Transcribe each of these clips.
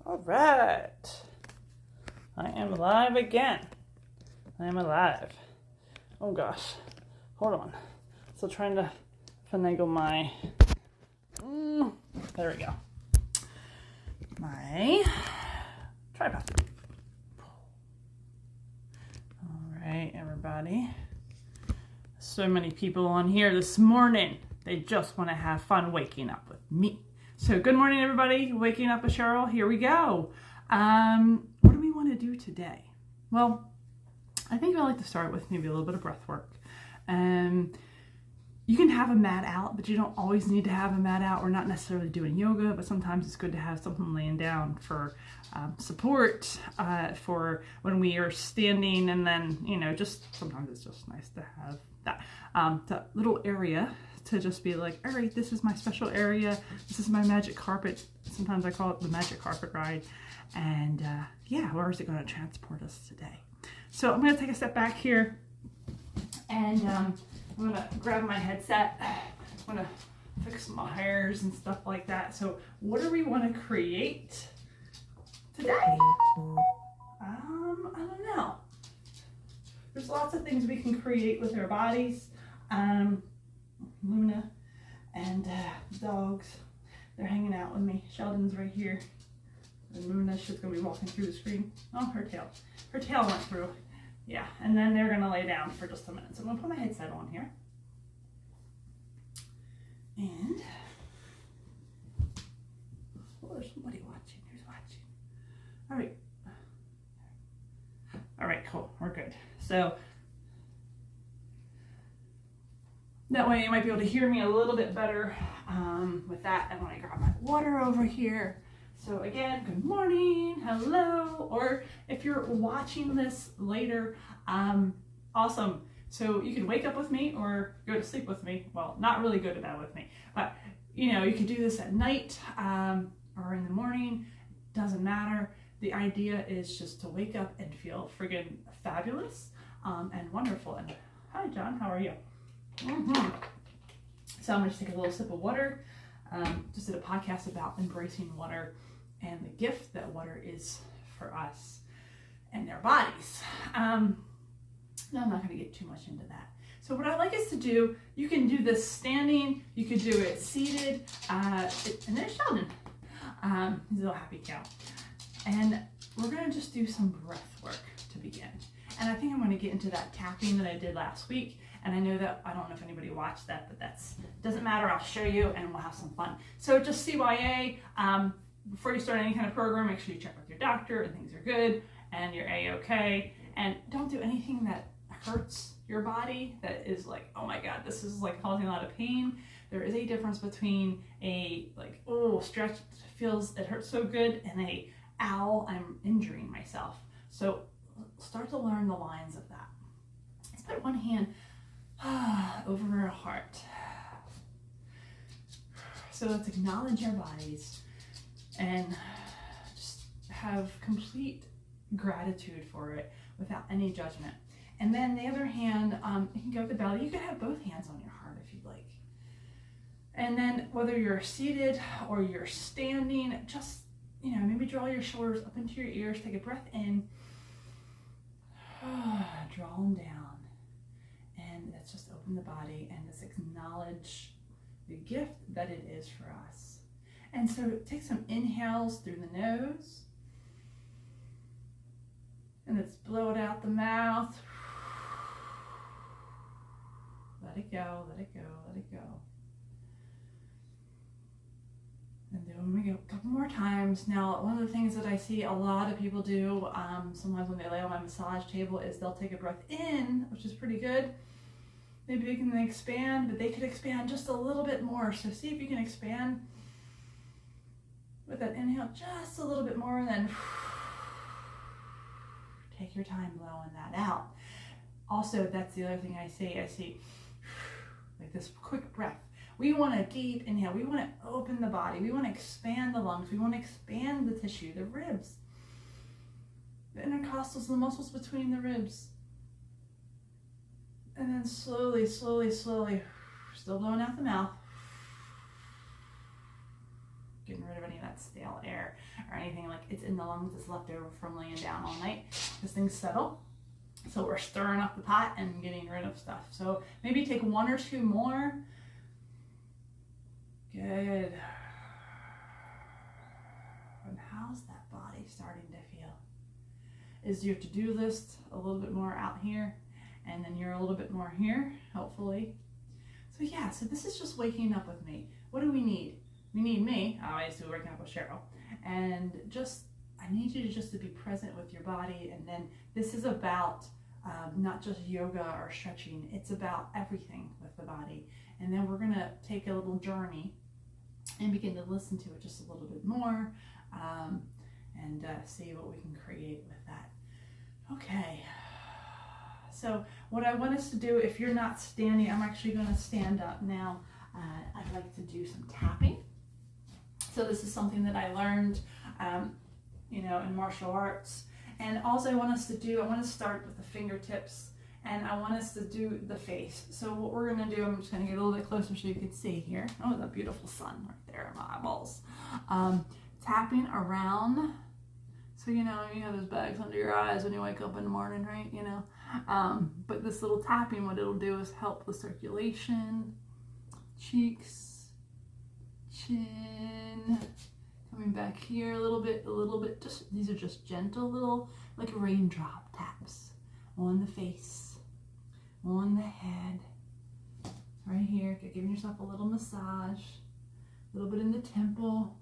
All right. I am live again. I am alive. Oh gosh. Hold on. Still trying to finagle my... there we go. My tripod. All right, everybody. So many people on here this morning. They just want to have fun waking up with me. So good morning, everybody. Waking up with Sheryl. Here we go. What do we want to do today? Well, I think I'd like to start with maybe a little bit of breath work. You can have a mat out, but you don't always need to have a mat out. We're not necessarily doing yoga, but sometimes it's good to have something laying down for support for when we are standing, and then, you know, just sometimes it's just nice to have that little area to just be like, all right, this is my special area. This is my magic carpet. Sometimes I call it the magic carpet ride. And yeah, where is it going to transport us today? So I'm going to take a step back here, and I'm going to grab my headset. I'm going to fix my hairs and stuff like that. So what do we want to create today? I don't know. There's lots of things we can create with our bodies. Luna and the dogs, they're hanging out with me. Sheldon's right here. And Luna, she's going to be walking through the screen. Oh, her tail went through. Yeah, and then they're going to lay down for just a minute. So I'm going to put my headset on here. And, oh, there's somebody watching. Who's watching? All right. All right, cool. We're good. So that way you might be able to hear me a little bit better with that. And when I grab my water over here. So again, good morning, hello, or if you're watching this later, awesome. So you can wake up with me or go to sleep with me. Well, not really go to bed with me, but you know, you can do this at night or in the morning, doesn't matter. The idea is just to wake up and feel friggin' fabulous and wonderful. And hi, John, how are you? So I'm gonna just take a little sip of water. Just did a podcast about embracing water and the gift that water is for us and their bodies. No, I'm not gonna get too much into that. So what I'd like us to do, you can do this standing, you could do it seated, and there's Sheldon. He's a little happy cow. And we're gonna just do some breath work to begin. And I think I'm gonna get into that tapping that I did last week. And I know that, I don't know if anybody watched that, but doesn't matter, I'll show you and we'll have some fun. So just CYA, before you start any kind of program, make sure you check with your doctor and things are good and you're A-okay. And don't do anything that hurts your body, that is like, oh my God, this is like causing a lot of pain. There is a difference between a like, oh, stretch, it hurts so good, and a, ow, I'm injuring myself. So start to learn the lines of that. Let's put one hand over our heart. So let's acknowledge our bodies and just have complete gratitude for it without any judgment. And then the other hand, you can go with the belly. You can have both hands on your heart if you'd like. And then whether you're seated or you're standing, just, you know, maybe draw your shoulders up into your ears, take a breath in, draw them down. And let's just open the body and just acknowledge the gift that it is for us. And so take some inhales through the nose. And let's blow it out the mouth. Let it go, let it go, let it go. And then we go a couple more times. Now, one of the things that I see a lot of people do, sometimes when they lay on my massage table, is they'll take a breath in, which is pretty good. Maybe they can expand, but they could expand just a little bit more. So see if you can expand with that inhale just a little bit more, and then take your time blowing that out. Also, that's the other thing I see like this quick breath. We want a deep inhale. We want to open the body. We want to expand the lungs. We want to expand the tissue, the ribs, the intercostals, the muscles between the ribs. And then slowly, slowly, slowly, still blowing out the mouth. Getting rid of any of that stale air or anything like It's in the lungs. It's left over from laying down all night. This things settle. So we're stirring up the pot and getting rid of stuff. So maybe take 1 or 2 more. Good. And how's that body starting to feel? Is your to-do list a little bit more out here? And then you're a little bit more here, hopefully. So yeah, so this is just waking up with me. What do we need? We need me, obviously waking up with Sheryl. And just, I need you to be present with your body. And then this is about not just yoga or stretching. It's about everything with the body. And then we're gonna take a little journey and begin to listen to it just a little bit more and see what we can create with that. Okay. So what I want us to do, if you're not standing, I'm actually going to stand up now. I'd like to do some tapping. So this is something that I learned, in martial arts. And all I want us to do, I want to start with the fingertips, and I want us to do the face. So what we're going to do, I'm just going to get a little bit closer so you can see here. Oh, the beautiful sun right there in my eyeballs. Tapping around. So, you have those bags under your eyes when you wake up in the morning, right? But this little tapping, what it'll do is help the circulation, cheeks, chin, coming back here a little bit, just, these are just gentle little, like raindrop taps on the face, on the head, right here, giving yourself a little massage, a little bit in the temple.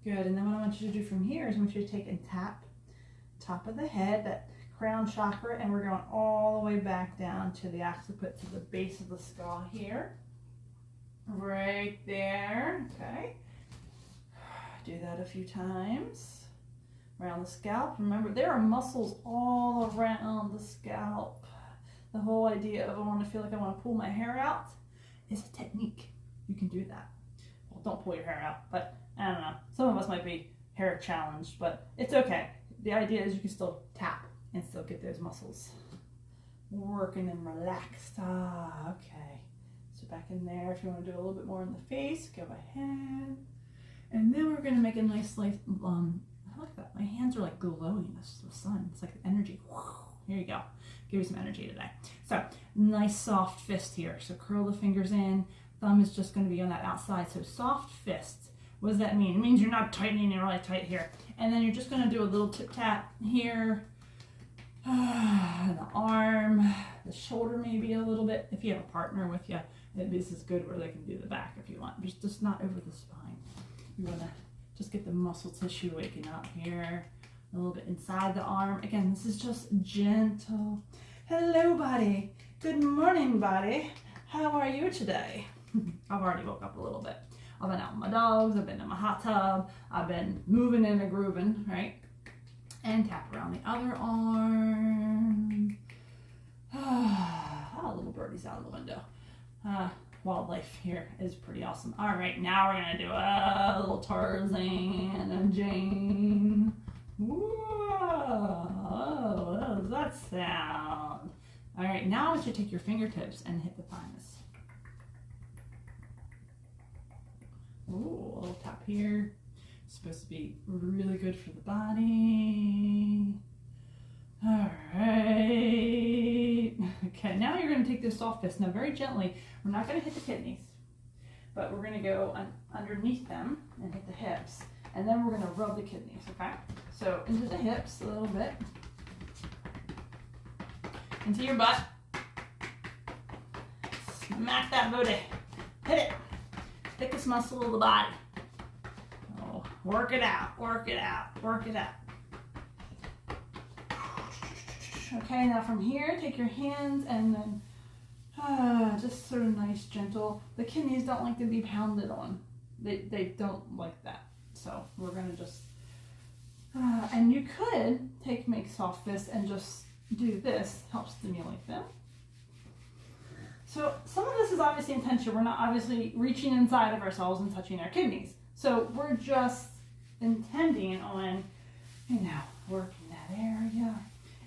Good, and then what I want you to do from here is I want you to take and tap top of the head, that crown chakra, and we're going all the way back down to the occiput, to the base of the skull here. Right there, okay. Do that a few times. Around the scalp. Remember, there are muscles all around the scalp. The whole idea of I want to feel like I want to pull my hair out is a technique. You can do that. Well, don't pull your hair out, but I don't know. Some of us might be hair challenged, but it's okay. The idea is you can still tap and still get those muscles working and relaxed. Okay. So back in there, if you want to do a little bit more in the face, go ahead. And then we're going to make a nice, I like that. My hands are like glowing. This is the sun. It's like energy. Here you go. Give you some energy today. So nice soft fist here. So curl the fingers in. Thumb is just going to be on that outside. So soft fist. What does that mean? It means you're not tightening it really tight here. And then you're just going to do a little tip tap here. The arm, the shoulder maybe a little bit. If you have a partner with you, this is good where they can do the back if you want. Just not over the spine. You want to just get the muscle tissue waking up here. A little bit inside the arm. Again, this is just gentle. Hello, body. Good morning, body. How are you today? I've already woke up a little bit. I've been out with my dogs, I've been in my hot tub, I've been moving and a grooving, right? And tap around the other arm. Oh, little birdie's out of the window. Wildlife here is pretty awesome. All right, now we're gonna do a little Tarzan and Jane. Whoa, what does that sound? All right, now I want you to take your fingertips and hit the thymus. Ooh, a little tap here. It's supposed to be really good for the body. All right. Okay, now you're going to take this soft fist. Now, very gently, we're not going to hit the kidneys, but we're going to go underneath them and hit the hips. And then we're going to rub the kidneys, okay? So into the hips a little bit. Into your butt. Smack that booty. Hit it. Thickest muscle of the body. Oh, work it out, work it out, work it out. Okay, now from here, take your hands and then just sort of nice, gentle. The kidneys don't like to be pounded on. They don't like that. So we're gonna just, and you could make soft fists and just do this, help stimulate them. So some of this is obviously intention. We're not obviously reaching inside of ourselves and touching our kidneys. So we're just intending on, working that area.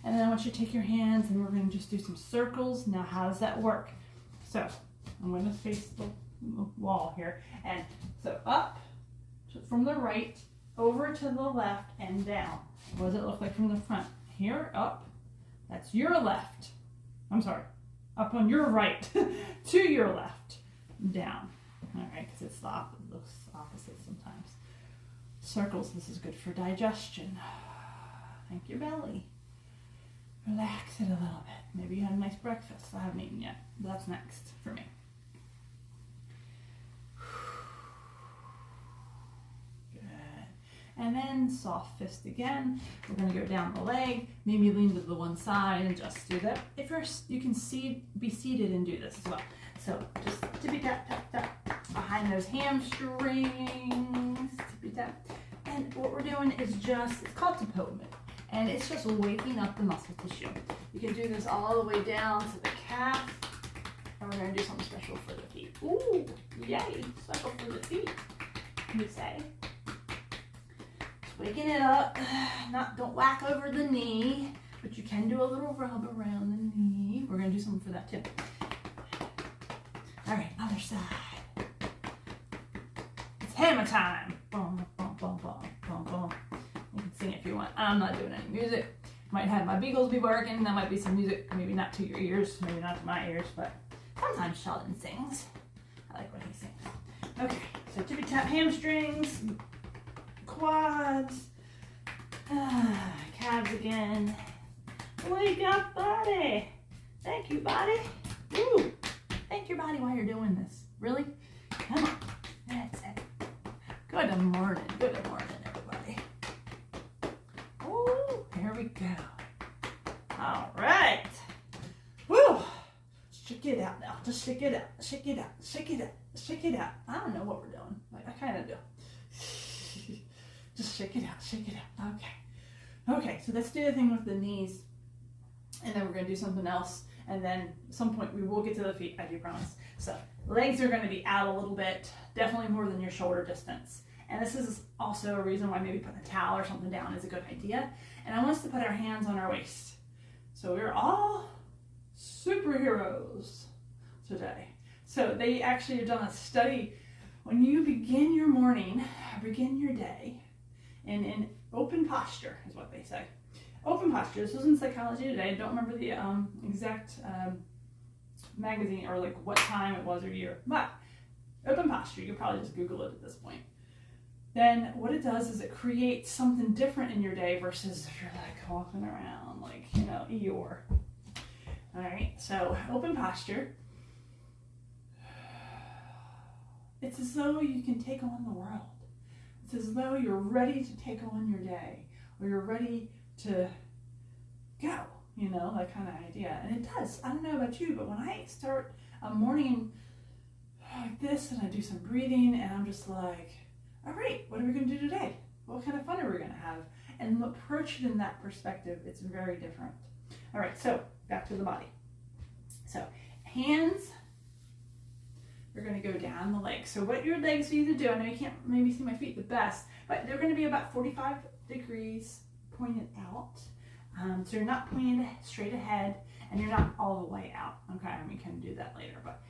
And then I want you to take your hands and we're going to just do some circles. Now, how does that work? So I'm going to face the wall here. And so up from the right, over to the left and down. What does it look like from the front? Here, up. That's your left. I'm sorry. Up on your right. To your left. Down. All right, because it's the looks opposite sometimes. Circles, this is good for digestion. Thank your belly. Relax it a little bit. Maybe you had a nice breakfast. I haven't eaten yet. That's next for me. Good. And then soft fist again. We're going to go down the leg. Maybe lean to the one side and just do that. If you can be seated and do this as well. So just tippy tap, tap, tap behind those hamstrings. Tippy tap. And what we're doing is it's called Tapotement. And it's just waking up the muscle tissue. You can do this all the way down to the calf. And we're going to do something special for the feet. Ooh, yay, special for the feet, you say. Just waking it up. Don't whack over the knee, but you can do a little rub around the knee. We're going to do something for that too. All right, other side. It's hammer time. Boom, boom, boom, boom, boom, boom. You can sing if you want. I'm not doing any music. Might have my beagles be barking. That might be some music, maybe not to your ears, maybe not to my ears, but sometimes Sheldon sings. I like when he sings. Okay, so tippy tap hamstrings, quads, calves again. Wake up, body. Thank you, body. Woo. Thank your body while you're doing this. Really? Come on. That's it. Good morning. Good morning, everybody. Oh, here we go. All right. Woo. Shake it out now. Just shake it out. Shake it out. Shake it out. Shake it out. I don't know what we're doing. Like, I kind of do. Just shake it out. Shake it out. Okay. Okay, so let's do the thing with the knees. And then we're going to do something else. And then at some point we will get to the feet, I do promise. So legs are going to be out a little bit, definitely more than your shoulder distance. And this is also a reason why maybe putting a towel or something down is a good idea. And I want us to put our hands on our waist. So we're all superheroes today. So they actually have done a study. When you begin your morning, begin your day in open posture is what they say. Open posture. This was in Psychology Today. I don't remember the exact magazine or like what time it was or year, but open posture. You could probably just Google it at this point. Then what it does is it creates something different in your day versus if you're like walking around like, you know, Eeyore. All right, so open posture. It's as though you can take on the world. It's as though you're ready to take on your day, or you're ready to go, you know, that kind of idea. And it does. I don't know about you, but when I start a morning like this and I do some breathing and I'm just like, all right, what are we going to do today? What kind of fun are we going to have? And approach it in that perspective. It's very different. All right, so back to the body. So hands are going to go down the legs. So what your legs need to do, I know you can't maybe see my feet the best, but they're going to be about 45 degrees pointed out. So you're not pointed straight ahead and you're not all the way out. Okay, and we can do that later, but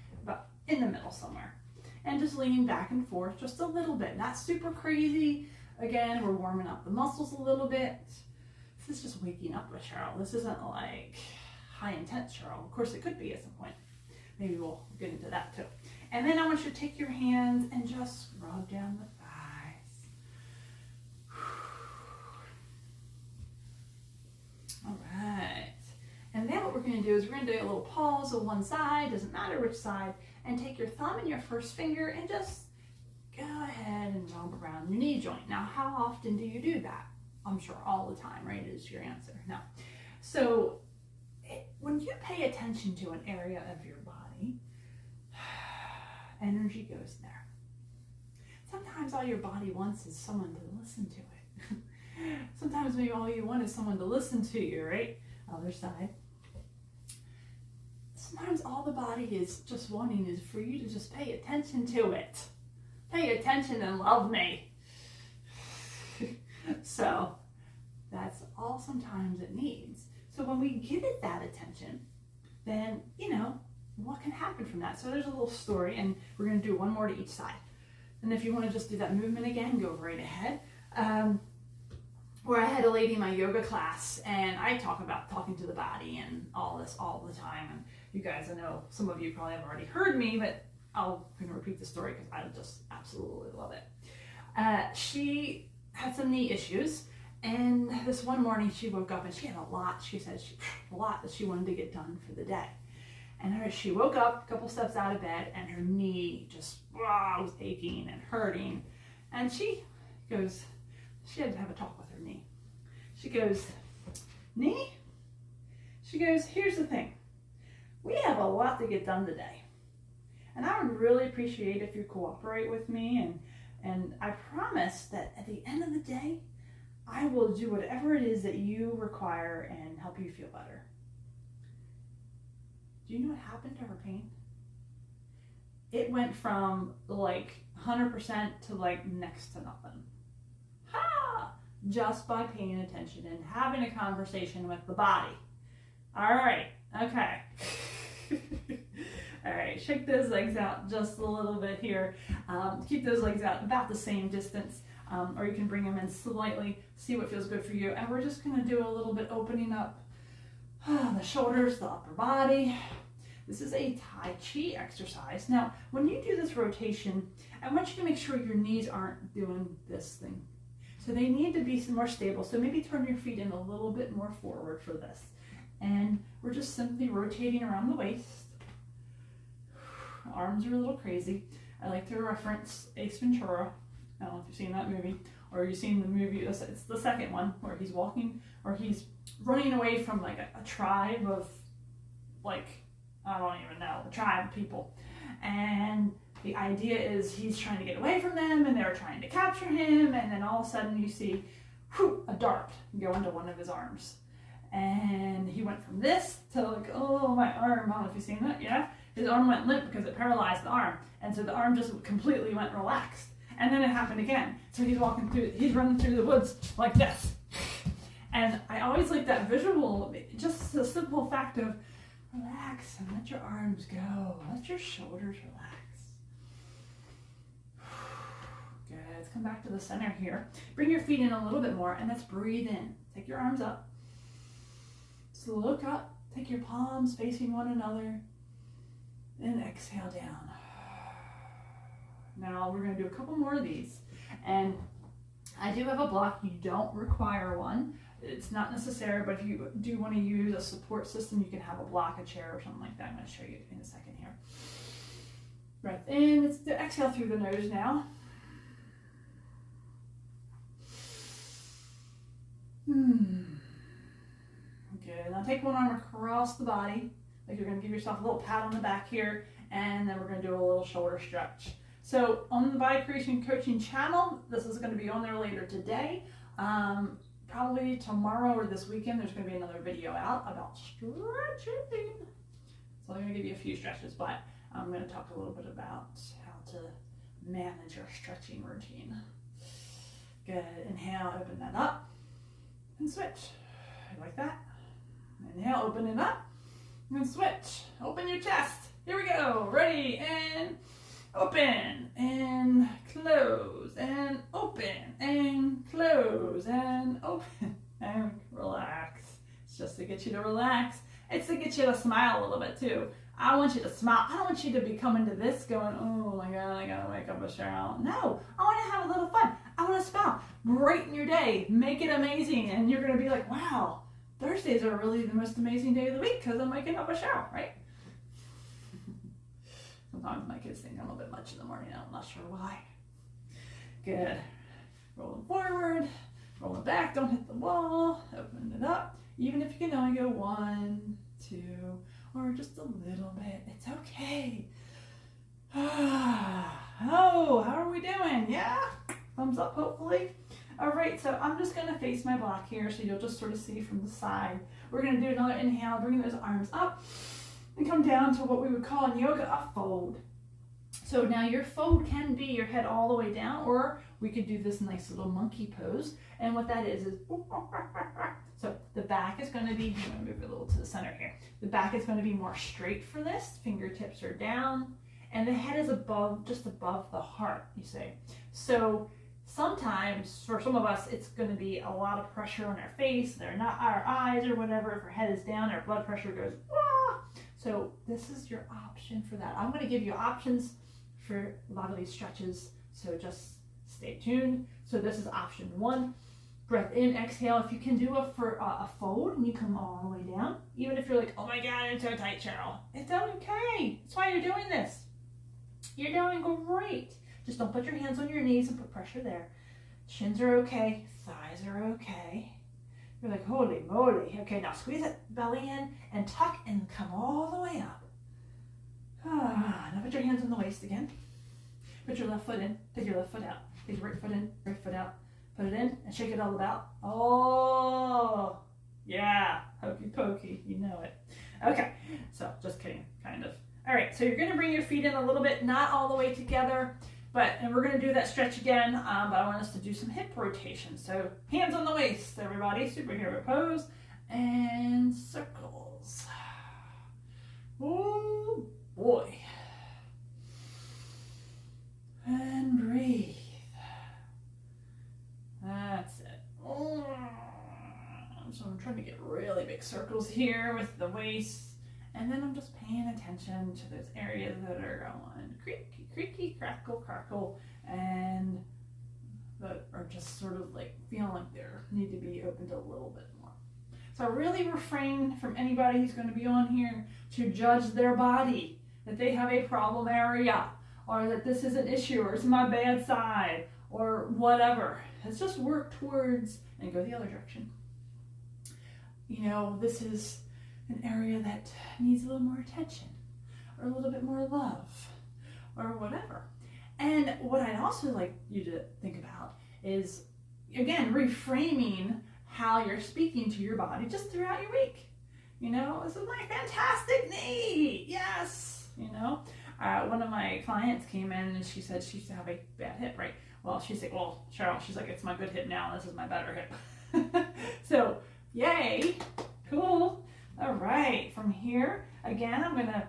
in the middle somewhere. And just leaning back and forth just a little bit, not super crazy. Again, we're warming up the muscles a little bit. This is just waking up with Sheryl. This isn't like high intense Sheryl. Of course it could be at some point. Maybe we'll get into that too. And then I want you to take your hands and just rub down the thighs. All right. And then what we're going to do is we're going to do a little pause on one side, doesn't matter which side, and take your thumb and your first finger and just go ahead and rub around your knee joint. Now, how often do you do that? I'm sure all the time, right, is your answer. No. So when you pay attention to an area of your body, energy goes there. Sometimes all your body wants is someone to listen to it. Sometimes maybe all you want is someone to listen to you, right? Other side. Sometimes all the body is just wanting is for you to just pay attention to it. Pay attention and love me. So that's all sometimes it needs. So when we give it that attention, then, you know, what can happen from that? So there's a little story, and we're going to do one more to each side. And if you want to just do that movement again, go right ahead. where I had a lady in my yoga class, and I talk about talking to the body and all this all the time. And you guys, I know some of you probably have already heard me, but I'm going to repeat the story because I just absolutely love it. She had some knee issues, and this one morning she woke up and she had a lot, she said, a lot that she wanted to get done for the day. And she woke up a couple steps out of bed, and her knee just was aching and hurting. And she goes, she had to have a talk with her knee. She goes, knee? She goes, here's the thing. We have a lot to get done today. And I would really appreciate if you cooperate with me. And I promise that at the end of the day, I will do whatever it is that you require and help you feel better. Do you know what happened to her pain? It went from like 100% to like next to nothing. Ha! Just by paying attention and having a conversation with the body. All right, okay. All right, shake those legs out just a little bit here. Keep those legs out about the same distance, or you can bring them in slightly, see what feels good for you. And we're just gonna do a little bit opening up the shoulders, the upper body. This is a Tai Chi exercise. Now, when you do this rotation, I want you to make sure your knees aren't doing this thing. So they need to be more stable. So maybe turn your feet in a little bit more forward for this. And we're just simply rotating around the waist. Arms are a little crazy. I like to reference Ace Ventura. I don't know if you've seen that movie, or you've seen the movie, it's the second one, where he's walking, or he's running away from like a tribe of, like, I don't even know, a tribe of people. And the idea is he's trying to get away from them, and they're trying to capture him, and then all of a sudden you see a dart go into one of his arms. And he went from this to like, oh, my arm, I don't know if you've seen that, yeah? His arm went limp because it paralyzed the arm. And so the arm just completely went relaxed. And then it happened again. So he's running through the woods like this. And I always like that visual, just the simple fact of relax and let your arms go. Let your shoulders relax. Good, let's come back to the center here. Bring your feet in a little bit more and let's breathe in. Take your arms up. So look up, take your palms facing one another, and exhale down. Now we're going to do a couple more of these. And I do have a block. You don't require one. It's not necessary, but if you do want to use a support system, you can have a block, a chair, or something like that. I'm going to show you in a second here. Breath in. Let's exhale through the nose now. Good. Now take one arm across the body, like you're going to give yourself a little pat on the back here, and then we're going to do a little shoulder stretch. So on the Body Creation Coaching channel, this is going to be on there later today. Probably tomorrow or this weekend, there's going to be another video out about stretching. So I'm going to give you a few stretches, but I'm going to talk a little bit about how to manage your stretching routine. Good. Inhale, open that up, and switch. Like that. Inhale, open it up, and switch. Open your chest. Here we go. Ready, and open, and close, and open, and close, and open, and relax. It's just to get you to relax. It's to get you to smile a little bit too. I want you to smile. I don't want you to be coming to this going, oh my God, I gotta wake up a Sheryl. No, I want to have a little fun. I want to smile. Brighten your day. Make it amazing. And you're going to be like, wow, Thursdays are really the most amazing day of the week because I'm waking up a Sheryl, right? Sometimes my kids think I'm a bit much in the morning. I'm not sure why. Good. Rolling forward, rolling back. Don't hit the wall. Open it up. Even if you can only go 1, 2, or just a little bit, it's okay. Oh, how are we doing? Yeah? Thumbs up, hopefully. All right, so I'm just going to face my block here so you'll just sort of see from the side. We're going to do another inhale, bring those arms up, and come down to what we would call in yoga a fold. So now your fold can be your head all the way down, or we could do this nice little monkey pose. And what that is so the back is going to be, I'm going to move a little to the center here. The back is going to be more straight for this. Fingertips are down, and the head is above, just above the heart, you say. So sometimes for some of us, it's going to be a lot of pressure on our face, our eyes or whatever. If our head is down, our blood pressure goes, wah! So this is your option for that. I'm going to give you options for a lot of these stretches. So just stay tuned. So this is option 1. Breath in, exhale. If you can do a fold and you come all the way down, even if you're like, oh my God, I'm so tight, Sheryl. It's okay. That's why you're doing this. You're doing great. Just don't put your hands on your knees and put pressure there. Shins are okay. Thighs are okay. You're like, holy moly. Okay, now squeeze that belly in and tuck and come all the way up. Now put your hands on the waist again. Put your left foot in. Take your left foot out. Take your right foot in. Right foot out. Put it in and shake it all about. Oh, yeah. Hokey pokey. You know it. Okay. So just kidding. Kind of. All right. So you're going to bring your feet in a little bit, not all the way together, and we're going to do that stretch again. But I want us to do some hip rotation. So hands on the waist, everybody. Superhero pose and circles. Oh boy. And breathe. That's it. So I'm trying to get really big circles here with the waist. And then I'm just paying attention to those areas that are going creaky, creaky, crackle, crackle, and that are just sort of like feeling like they need to be opened a little bit more. So I really refrain from anybody who's going to be on here to judge their body, that they have a problem area, or that this is an issue, or it's my bad side, or whatever. Let's just work towards and go the other direction. You know, this is an area that needs a little more attention, or a little bit more love, or whatever. And what I'd also like you to think about is, again, reframing how you're speaking to your body just throughout your week. You know, this is my fantastic knee. Yes. You know, one of my clients came in and she said she used to have a bad hip, right? Well, she's like, well, Sheryl, she's like, it's my good hip now. This is my better hip. So, yay. Cool. All right. From here, again, I'm going to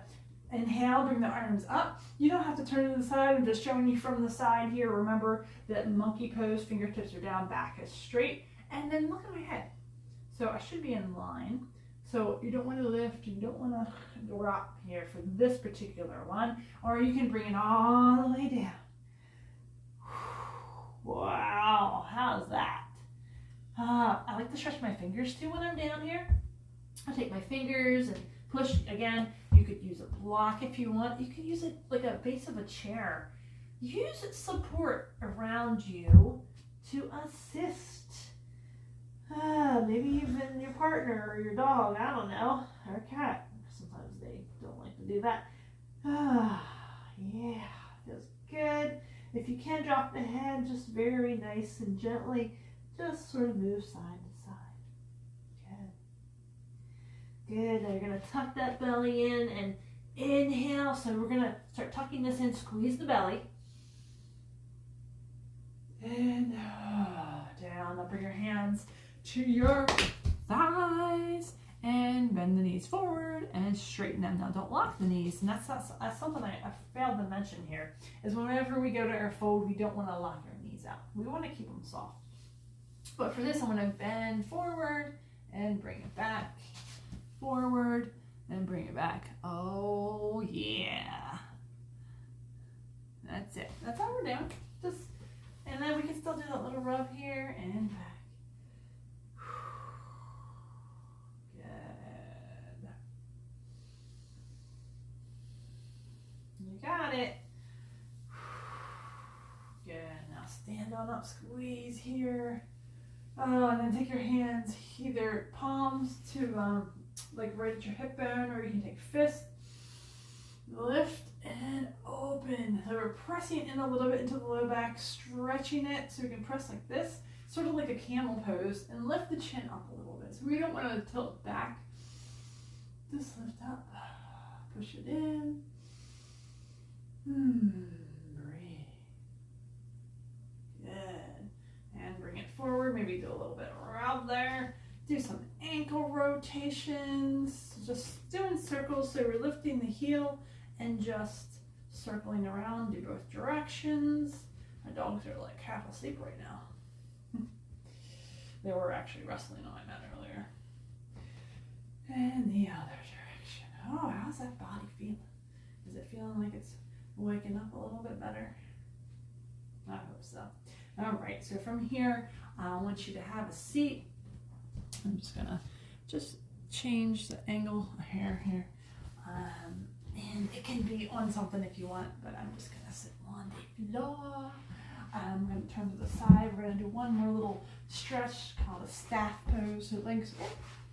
inhale, bring the arms up. You don't have to turn to the side. I'm just showing you from the side here. Remember that monkey pose, fingertips are down, back is straight. And then look at my head. So I should be in line. So you don't want to lift, you don't want to drop here for this particular one. Or you can bring it all the way down. Wow, how's that? I like to stretch my fingers too when I'm down here. I'll take my fingers and push. Again, you could use a block if you want. You could use it like a base of a chair. Use support around you to assist. Maybe even your partner or your dog, I don't know, or a cat. Sometimes they don't like to do that. Yeah, feels good. If you can drop the head, just very nice and gently, just sort of move side to side. Good. Good. Now you're going to tuck that belly in and inhale. So we're going to start tucking this in, squeeze the belly. And down. Now bring your hands to your thighs and bend the knees forward and straighten them. Now don't lock the knees, and that's something I failed to mention here, is whenever we go to our fold, we don't want to lock our knees out. We want to keep them soft. But for this, I'm going to bend forward and bring it back, forward and bring it back. Oh yeah, that's it. That's how we're doing. And then we can still do that little rub here and back. You got it. Good. Now stand on up, squeeze here. And then take your hands, either palms to like right at your hip bone, or you can take fist. Lift and open. So we're pressing in a little bit into the low back, stretching it so we can press like this, sort of like a camel pose, and lift the chin up a little bit. So we don't want to tilt back. Just lift up, push it in. Breathe. Good. And bring it forward. Maybe do a little bit of rub there. Do some ankle rotations. Just doing circles. So we're lifting the heel and just circling around. Do both directions. My dogs are like half asleep right now. They were actually wrestling on my mat earlier. And the other direction. Oh, how's that body feeling? Is it feeling like it's waking up a little bit better? I hope so. All right, so from here, I want you to have a seat. I'm just gonna change the angle here. And it can be on something if you want, but I'm just gonna sit on the floor. I'm gonna turn to the side. We're gonna do one more little stretch called a staff pose. So legs,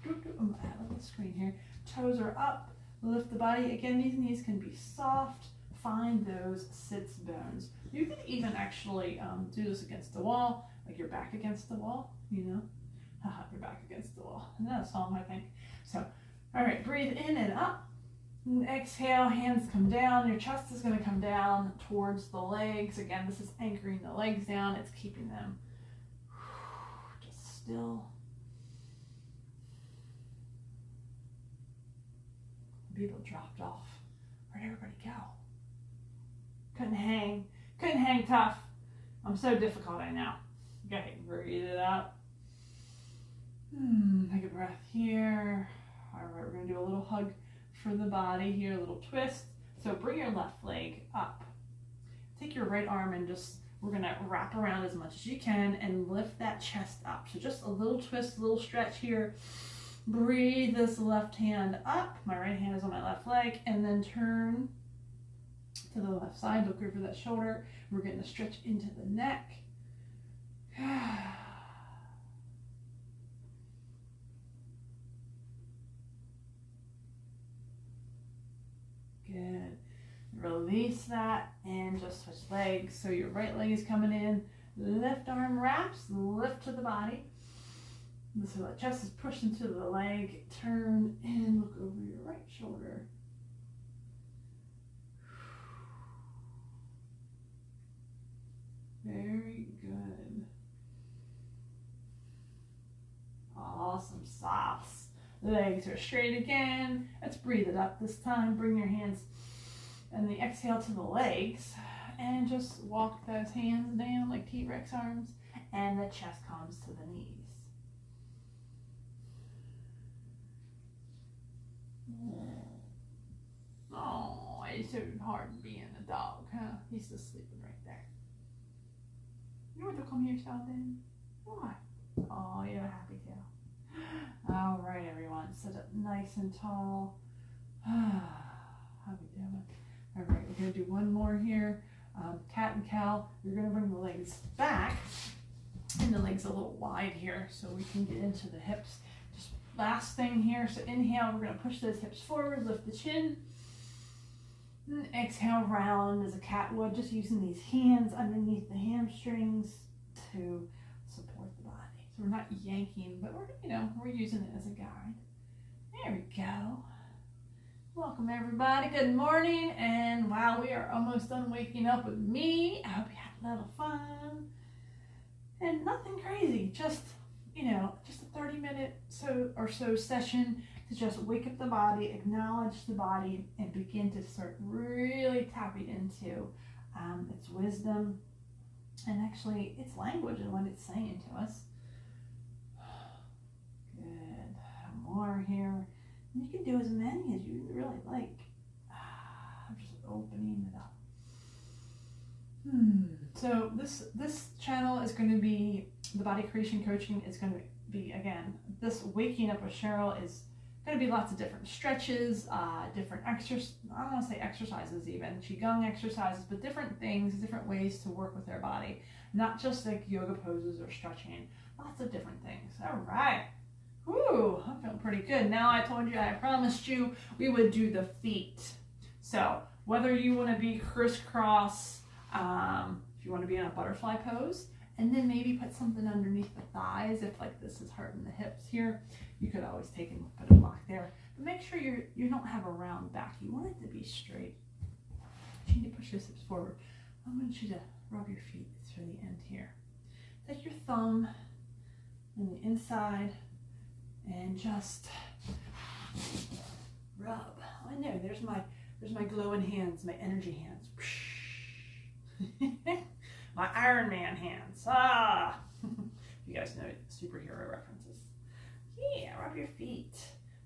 I'm out of the screen here. Toes are up, lift the body. Again, these knees can be soft. Find those sits bones. You can even actually do this against the wall, like your back against the wall, you know? Your back against the wall. And that's a song, I think. So, all right, breathe in and up. And exhale, hands come down. Your chest is going to come down towards the legs. Again, this is anchoring the legs down. It's keeping them just still. People dropped off. Where'd everybody go? Couldn't hang tough. I'm so difficult, I know. Okay, breathe it out. Take a breath here. All right, we're gonna do a little hug for the body here, a little twist. So bring your left leg up. Take your right arm and we're gonna wrap around as much as you can and lift that chest up. So just a little twist, a little stretch here. Breathe this left hand up. My right hand is on my left leg, and then turn to the left side. Look over that shoulder. We're getting a stretch into the neck. Good. Release that and just switch legs. So your right leg is coming in. Left arm wraps. Lift to the body. So the chest is pushed into the leg. Turn and look over your right shoulder. Very good. Awesome sauce. Legs are straight again. Let's breathe it up this time. Bring your hands and the exhale to the legs and just walk those hands down like T-Rex arms, and the chest comes to the knees. Oh, it's so hard being a dog, huh? He's just sleeping right there. You want to come here, Sheldon? Why? Oh, you have a happy tail. All right, everyone. Sit up nice and tall. How we doing? All right, we're going to do one more here. Cat and cow. You're going to bring the legs back and the legs a little wide here so we can get into the hips. Just last thing here. So inhale, we're going to push those hips forward, lift the chin. And exhale, round as a cat would, just using these hands underneath the hamstrings to support the body. So we're not yanking, but we're using it as a guide. There we go. Welcome everybody. Good morning. And wow, we are almost done waking up with me. I hope you had a little fun. And nothing crazy, just a 30-minute or so session to just wake up the body, acknowledge the body, and begin to start really tapping into its wisdom and actually its language and what it's saying to us. Good. More here. And you can do as many as you really like. I'm just opening it up. So this channel is going to be, the body creation coaching is going to be, again, this waking up with Sheryl is going to be lots of different stretches, different I don't want to say exercises even, qigong exercises, but different things, different ways to work with our body. Not just like yoga poses or stretching, lots of different things. All right. Woo, I'm feeling pretty good. Now I told you, I promised you we would do the feet. So whether you want to be crisscross, if you want to be in a butterfly pose, and then maybe put something underneath the thighs if like this is hurting the hips here, you could always take and put a block there. But make sure you don't have a round back. You want it to be straight. You need to push your hips forward. I want you to rub your feet through the end here. Take your thumb on the inside and just rub. I know, there's my glowing hands, my energy hands. My Iron Man hands. Ah! You guys know superhero references. Yeah, rub your feet.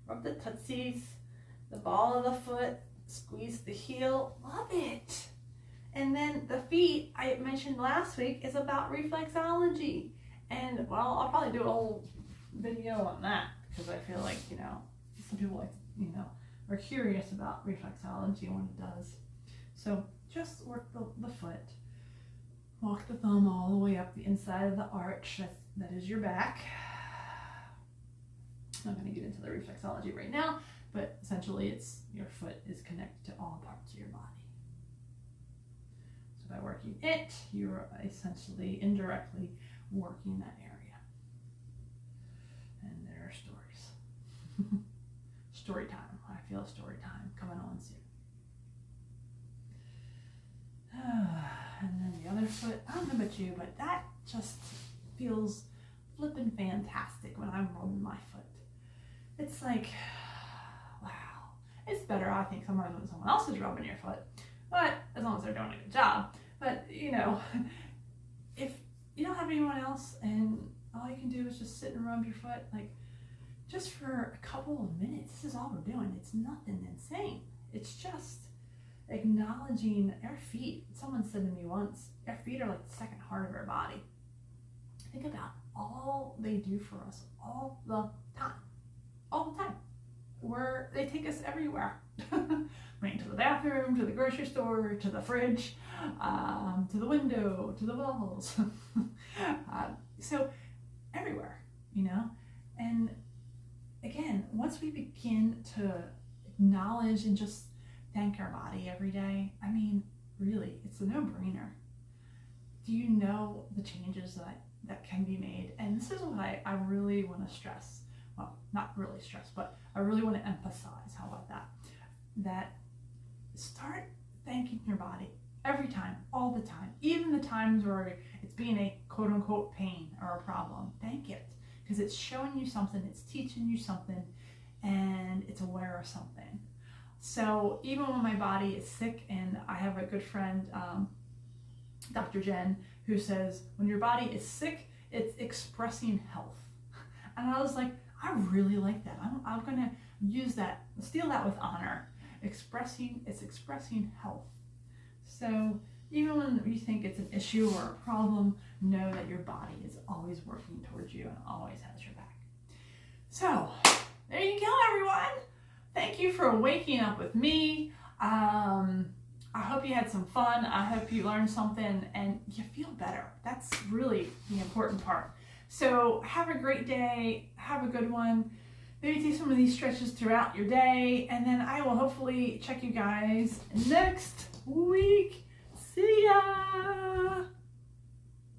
Rub the tootsies, the ball of the foot, squeeze the heel. Love it. And then the feet, I mentioned last week, is about reflexology. And, well, I'll probably do a whole video on that because I feel like, some people are curious about reflexology and what it does. So just work the foot. Walk the thumb all the way up the inside of the arch. That is your back. I'm not going to get into the reflexology right now, but essentially it's your foot is connected to all parts of your body. So by working it, you're essentially indirectly working that area. And there are stories. Story time. I feel a story time coming on soon. And then the other foot, I don't know about you, but that just feels flippin' fantastic when I'm rubbing my foot. It's like, wow. It's better, I think, sometimes when someone else is rubbing your foot, but as long as they're doing a good job. But, if you don't have anyone else and all you can do is just sit and rub your foot, like, just for a couple of minutes, this is all we're doing. It's nothing insane. It's just acknowledging our feet. Someone said to me once, our feet are like the second heart of our body. Think about all they do for us all the time. All the time. They take us everywhere. To the bathroom, to the grocery store, to the fridge, to the window, to the walls. So everywhere, And again, once we begin to acknowledge and just thank our body every day, really, it's a no-brainer. Do you know the changes that can be made? And this is what I really want to stress. Well, not really stress, but I really want to emphasize. How about that? That start thanking your body every time, all the time. Even the times where it's being a quote-unquote pain or a problem. Thank it. Because it's showing you something, it's teaching you something, and it's aware of something. So even when my body is sick, and I have a good friend, Dr. Jen, who says, when your body is sick, it's expressing health. And I was like, I really like that. I'm going to use that, steal that with honor. It's expressing health. So even when you think it's an issue or a problem, know that your body is always working towards you and always has your back. So there you go, everyone. Thank you for waking up with me. I hope you had some fun. I hope you learned something and you feel better. That's really the important part. So have a great day. Have a good one. Maybe do some of these stretches throughout your day. And then I will hopefully check you guys next week.